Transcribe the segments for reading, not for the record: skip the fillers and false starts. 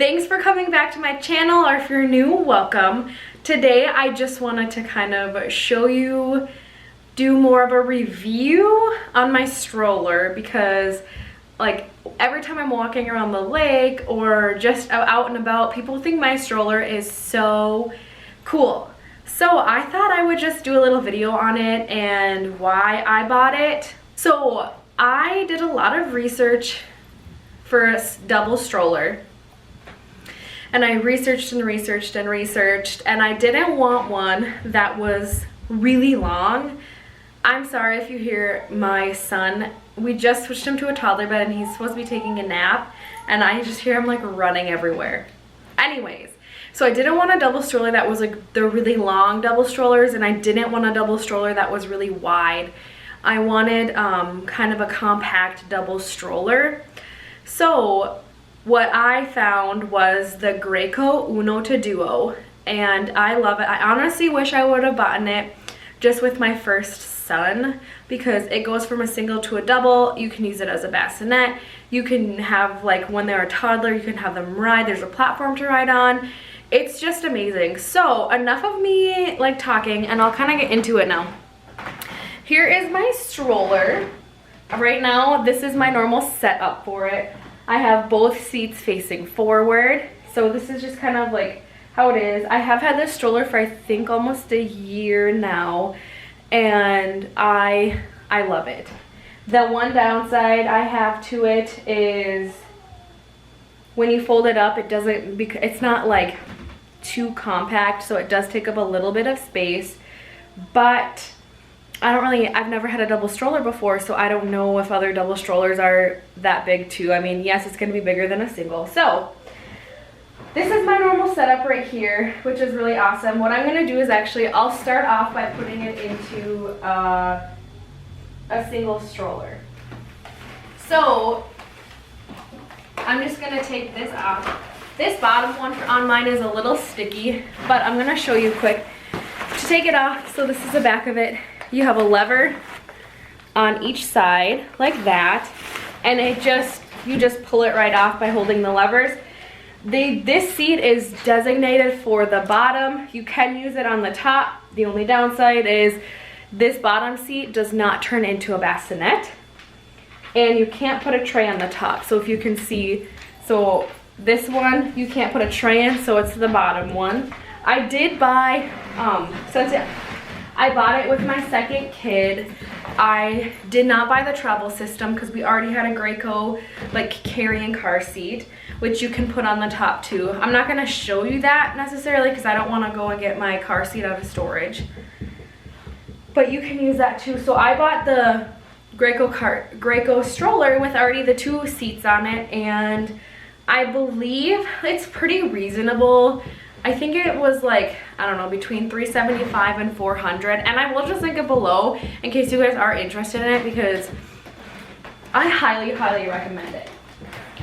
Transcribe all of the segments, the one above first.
Thanks for coming back to my channel, or if you're new, welcome. Today I just wanted to kind of show you, do more of a review on my stroller, because like every time I'm walking around the lake or just out and about, people think my stroller is so cool. So I thought I would just do a little video on it and why I bought it. So I did a lot of research for a double stroller. And I researched and researched and researched, and I didn't want one that was really long. I'm sorry if you hear my son. We just switched him to a toddler bed and he's supposed to be taking a nap, and I just hear him like running everywhere. Anyways, so I didn't want a double stroller that was like the really long double strollers, and I didn't want a double stroller that was really wide. I wanted kind of a compact double stroller. So what I found was the Graco Uno to Duo, and I love it. I honestly wish I would have bought it just with my first son, because it goes from a single to a double. You can use it as a bassinet. You can have, like, when they're a toddler, you can have them ride. There's a platform to ride on. It's just amazing. So enough of me like talking, and I'll kind of get into it now. Here is my stroller. Right now, this is my normal setup for it. I have both seats facing forward, so this is just kind of like how it is. I have had this stroller for I think almost a year now, and I love it. The one downside I have to it is when you fold it up, it's not like too compact, so it does take up a little bit of space, but I've never had a double stroller before, so I don't know if other double strollers are that big too. I mean, yes, it's gonna be bigger than a single. So this is my normal setup right here, which is really awesome. What I'm gonna do is I'll start off by putting it into a single stroller. So I'm just gonna take this off. This bottom one on mine is a little sticky, but I'm gonna show you quick to take it off. So this is the back of it. You have a lever on each side like that, and you just pull it right off by holding the levers. This seat is designated for the bottom. You can use it on the top. The only downside is this bottom seat does not turn into a bassinet, and you can't put a tray on the top. So if you can see, so this one you can't put a tray in, so it's the bottom one. I did buy I bought it with my second kid. I did not buy the travel system because we already had a Graco like carrying car seat, which you can put on the top too. I'm not gonna show you that necessarily because I don't wanna go and get my car seat out of storage, but you can use that too. So I bought the Graco stroller with already the 2 seats on it, and I believe it's pretty reasonable. I think it was like, I don't know, between $375 and $400, and I will just link it below in case you guys are interested in it, because I highly recommend it.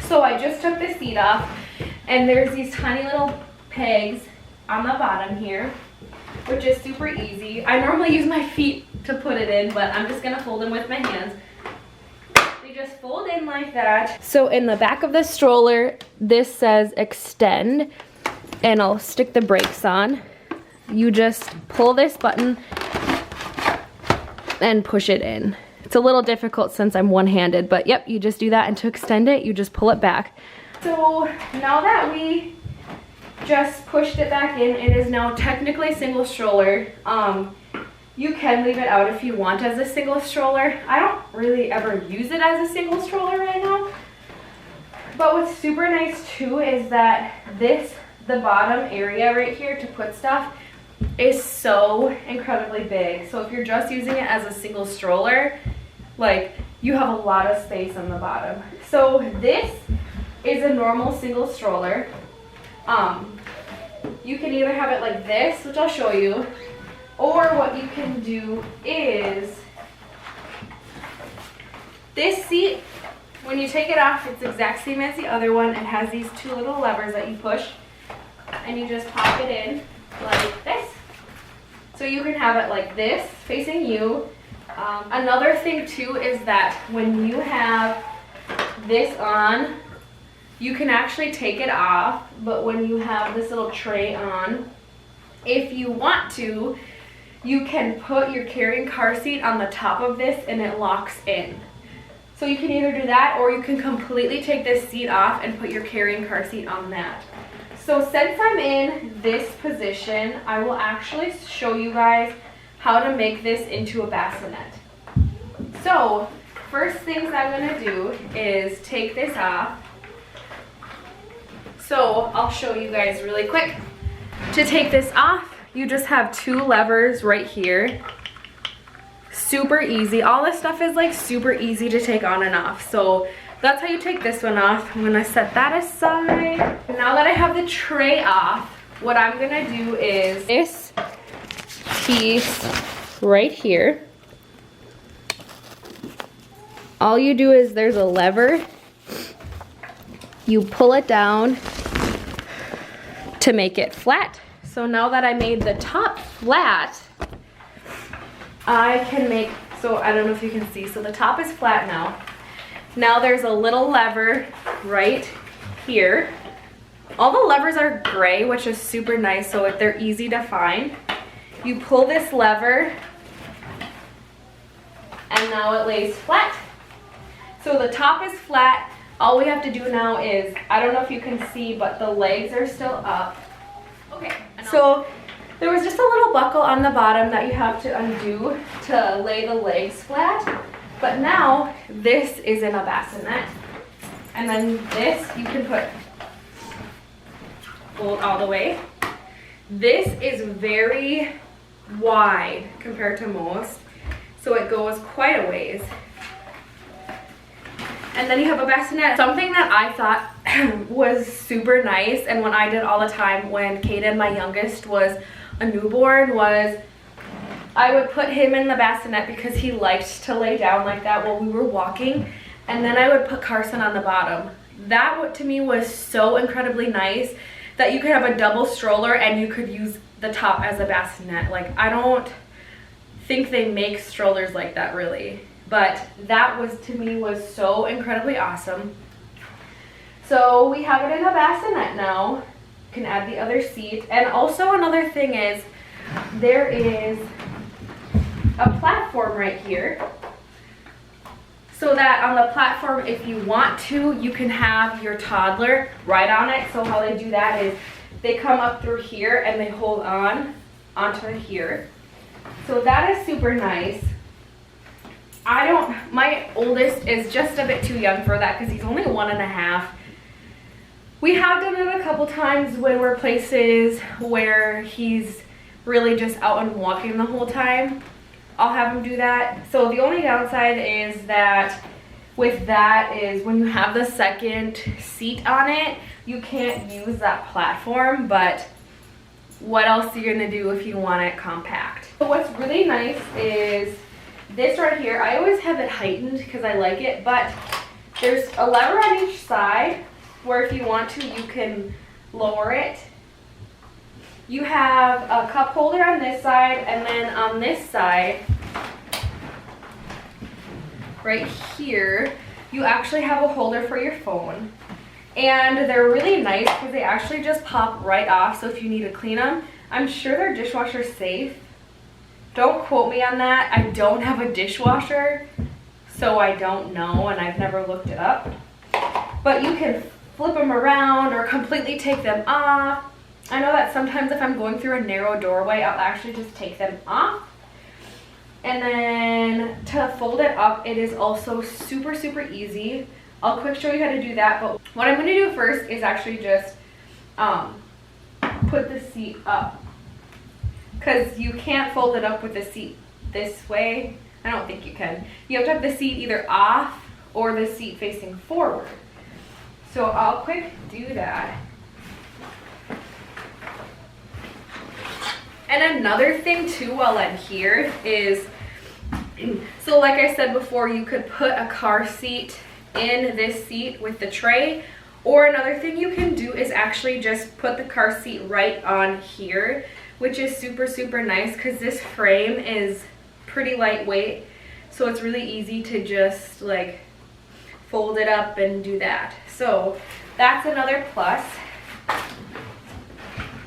So I just took the seat off, and there's these tiny little pegs on the bottom here, which is super easy. I normally use my feet to put it in, but I'm just gonna fold them with my hands. They just fold in like that. So in the back of the stroller, this says extend, and I'll stick the brakes on. You just pull this button and push it in. It's a little difficult since I'm one-handed, but yep, you just do that, and to extend it, you just pull it back. So now that we just pushed it back in, it is now technically single stroller. You can leave it out if you want as a single stroller. I don't really ever use it as a single stroller right now. But what's super nice too is that the bottom area right here to put stuff is so incredibly big. So if you're just using it as a single stroller, like, you have a lot of space on the bottom. So this is a normal single stroller. You can either have it like this, which I'll show you, or what you can do is this seat, when you take it off, it's the exact same as the other one. It has these 2 little levers that you push, and you just pop it in like this. So you can have it like this, facing you. Another thing too is that when you have this on, you can actually take it off, but when you have this little tray on, if you want to, you can put your carrying car seat on the top of this and it locks in. So you can either do that, or you can completely take this seat off and put your carrying car seat on that. So since I'm in this position, I will actually show you guys how to make this into a bassinet. So first things I'm gonna do is take this off. So I'll show you guys really quick. To take this off, you just have 2 levers right here. Super easy. All this stuff is like super easy to take on and off. So that's how you take this one off. I'm gonna set that aside. Now that I have the tray off, what I'm gonna do is this piece right here. All you do is there's a lever. You pull it down to make it flat. So now that I made the top flat, I can make, so I don't know if you can see, so the top is flat now. Now there's a little lever right here. All the levers are gray, which is super nice, so they're easy to find. You pull this lever, and now it lays flat. So the top is flat. All we have to do now is, I don't know if you can see, but the legs are still up. Okay, so there was just a little buckle on the bottom that you have to undo to lay the legs flat. But now this is in a bassinet. And then this you can fold all the way. This is very wide compared to most, so it goes quite a ways. And then you have a bassinet. Something that I thought was super nice, and when I did all the time when Kaden, my youngest, was a newborn, was I would put him in the bassinet because he liked to lay down like that while we were walking, and then I would put Carson on the bottom. That to me was so incredibly nice that you could have a double stroller and you could use the top as a bassinet. Like, I don't think they make strollers like that really, but that was, to me, was so incredibly awesome. So we have it in a bassinet now. You can add the other seat. And also another thing is, there is a platform right here, so that on the platform, if you want to, you can have your toddler right on it. So how they do that is they come up through here and they hold on onto here. So that is super nice. My oldest is just a bit too young for that because he's only 1.5. We have done it a couple times when we're places where he's really just out and walking the whole time. I'll have him do that. So the only downside is that with that is when you have the second seat on it, you can't use that platform, but what else are you gonna do if you want it compact? So what's really nice is this right here. I always have it heightened because I like it, but there's a lever on each side where if you want to, you can lower it. You have a cup holder on this side, and then on this side, right here, you actually have a holder for your phone. And they're really nice because they actually just pop right off, so if you need to clean them, I'm sure they're dishwasher safe. Don't quote me on that. I don't have a dishwasher, so I don't know, and I've never looked it up. But you can flip them around or completely take them off. I know that sometimes if I'm going through a narrow doorway, I'll actually just take them off. And then to fold it up, it is also super, super easy. I'll quick show you how to do that, but what I'm going to do first is actually just put the seat up, because you can't fold it up with the seat this way. I don't think you can. You have to have the seat either off or the seat facing forward. So I'll quick do that. And another thing too while I'm here is, so like I said before, you could put a car seat in this seat with the tray, or another thing you can do is actually just put the car seat right on here, which is super, super nice because this frame is pretty lightweight, so it's really easy to just like fold it up and do that. So that's another plus.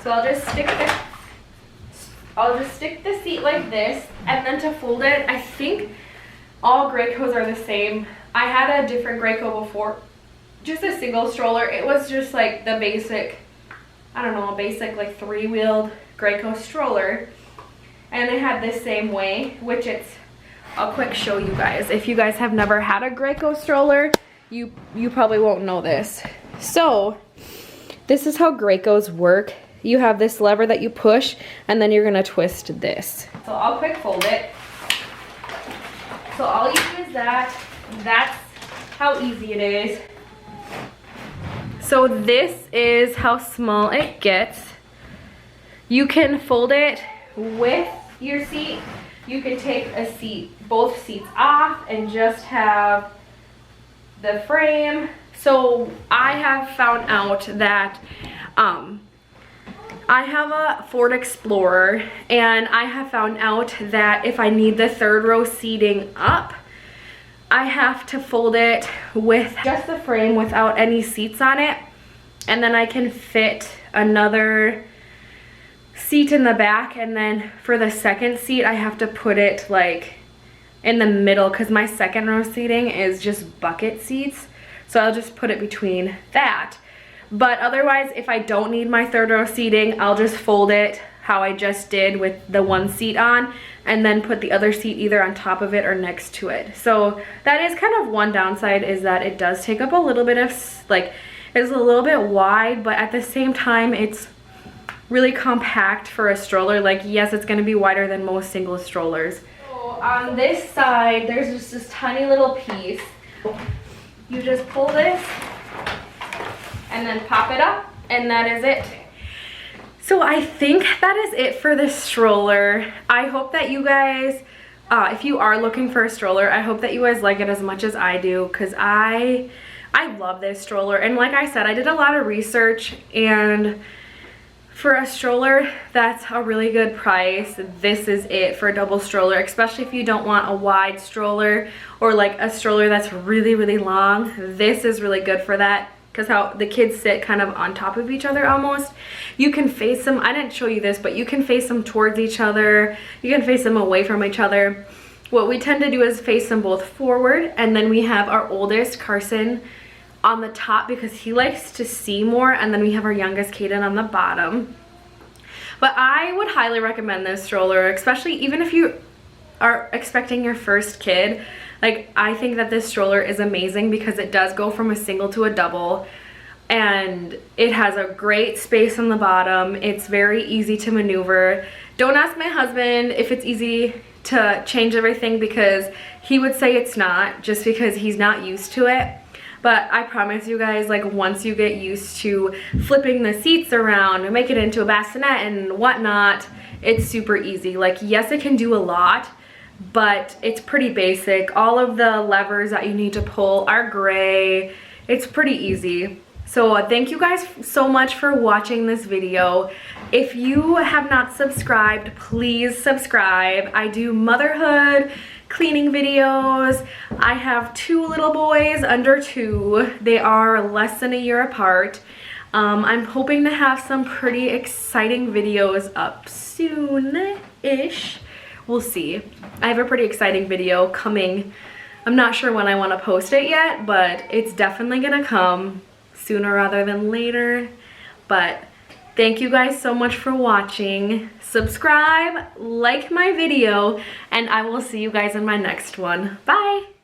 So I'll just stick the seat like this, and then to fold it, I think all Gracos are the same. I had a different Graco before, just a single stroller. It was just like the basic, I don't know, a basic like 3-wheeled Graco stroller. And they had this same way, which I'll quick show you guys. If you guys have never had a Graco stroller, you probably won't know this. So this is how Gracos work. You have this lever that you push, and then you're gonna twist this. So I'll quick fold it. So all you do is that. That's how easy it is. So this is how small it gets. You can fold it with your seat. You can take both seats off and just have the frame. So I have found out that I have a Ford Explorer, and I have found out that if I need the 3rd row seating up, I have to fold it with just the frame without any seats on it, and then I can fit another seat in the back. And then for the 2nd seat, I have to put it like in the middle, because my 2nd row seating is just bucket seats, so I'll just put it between that. But otherwise, if I don't need my 3rd row seating, I'll just fold it how I just did with the 1 seat on, and then put the other seat either on top of it or next to it. So that is kind of one downside, is that it does take up a little bit of, like, it's a little bit wide, but at the same time, it's really compact for a stroller. Like, yes, it's gonna be wider than most single strollers. So on this side, there's just this tiny little piece. You just pull this and then pop it up, and that is it. So I think that is it for this stroller. I hope that you guys, if you are looking for a stroller, I hope that you guys like it as much as I do, because I love this stroller. And like I said, I did a lot of research, and for a stroller that's a really good price, this is it for a double stroller, especially if you don't want a wide stroller or like a stroller that's really, really long. This is really good for that, because how the kids sit kind of on top of each other almost. You can face them, I didn't show you this, but you can face them towards each other. You can face them away from each other. What we tend to do is face them both forward, and then we have our oldest, Carson, on the top because he likes to see more, and then we have our youngest, Kaden, on the bottom. But I would highly recommend this stroller, especially even if you are expecting your first kid. Like, I think that this stroller is amazing because it does go from a single to a double, and it has a great space on the bottom. It's very easy to maneuver. Don't ask my husband if it's easy to change everything, because he would say it's not, just because he's not used to it. But I promise you guys, like, once you get used to flipping the seats around and make it into a bassinet and whatnot, it's super easy. Like, yes, it can do a lot, but it's pretty basic. All of the levers that you need to pull are gray. It's pretty easy. So thank you guys so much for watching this video. If you have not subscribed, please subscribe. I do motherhood, cleaning videos. I have 2 little boys under 2. They are less than a year apart. I'm hoping to have some pretty exciting videos up soon-ish. We'll see. I have a pretty exciting video coming. I'm not sure when I want to post it yet, but it's definitely gonna come sooner rather than later. But thank you guys so much for watching. Subscribe, like my video, and I will see you guys in my next one. Bye!